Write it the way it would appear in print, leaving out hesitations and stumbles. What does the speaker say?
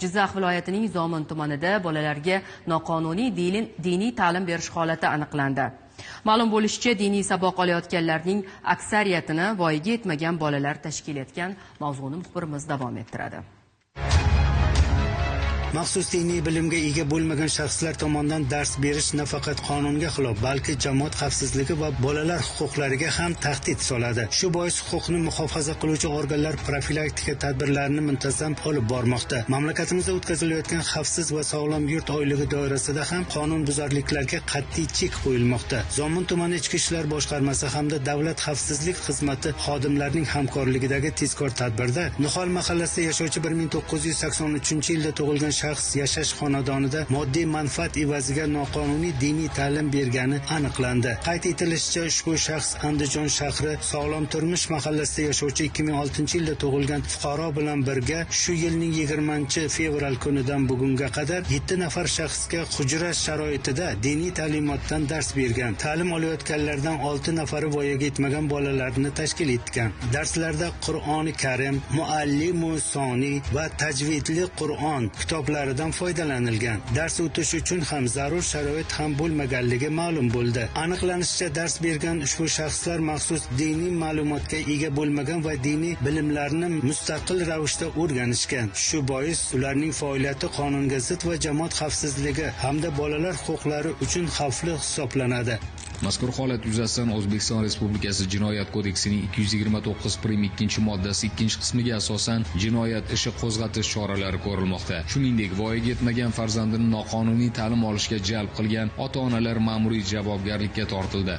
Jizzax viloyatining Zomin tumanida bolalarga noqonuniy diniy ta'lim berish holati aniqlandi. Ma'lum bo'lishicha, diniy saboq olayotganlarning aksariyatini voyaga yetmagan bolalar tashkil etgan. Mavzuni muxbirimiz davom ettiradi. Maxsus diniy bilimga ega bo'lmagan shaxslar tomonidan dars berish nafaqat qonunga xilof, balki jamoat xavfsizligi va bolalar huquqlariga ham tahdid soladi. Shu bois huquqni muhofaza qiluvchi organlar profilaktika tadbirlarini muntazam olib bormoqda. Mamlakatimizda o'tkazilayotgan xavfsiz va sog'lom yurt oyligi doirasida ham qonunbuzarliklarga qat'iy chek qo'yilmoqda. Zomin tumani Ichki ishlar boshqarmasi hamda Davlat xavfsizlik xizmati xodimlarining hamkorligidagi tezkor tadbirda Nihol mahallasida yashovchi 1983-yilda tug'ilgan shaxs yashash xonadonida moddiy manfaat evaziga noqonuniy diniy ta'lim bergani aniqlandi. Qayd etilishicha, ushbu shaxs Andijon shahri Sog'lom turmush mahallasida yashovchi 2006-yilda tug'ilgan fuqaro bilan birga shu yilning 20-fevral kunidan bugunga qadar 7 nafar shaxsga hujra sharoitida diniy ta'limotdan dars bergan. Ta'lim olayotganlardan 6 nafari voyaga yetmagan bolalarni tashkil etgan. Darslarda Qur'oni Karim, Muallimu Soni va tajvidli Qur'on kitoblaridan foydalanilgan. Dars o'tish uchun ham zarur sharoit ham bo'lmaganligi ma'lum bo'ldi. Aniqlanishicha, dars bergan ushbu shaxslar maxsus diniy ma'lumotga ega bo'lmagan va diniy bilimlarni mustaqil ravishda o'rganishgan. Shu bois ularning faoliyati qonunga zid va jamoat xavfsizligi hamda bolalar huquqlari uchun xavfli hisoblanadi. Mazkur holat yuzasidan O'zbekiston Respublikasi Jinoyat kodeksining 229-2-moddasi 2-qismiga asosan jinoyat ishi qo'zg'atish choralari ko'rilmoqda. Shuningdek, voyaga yetmagan farzandini noqonuniy ta'lim olishga jalb qilgan ota-onalar ma'muriy javobgarlikka tortildi.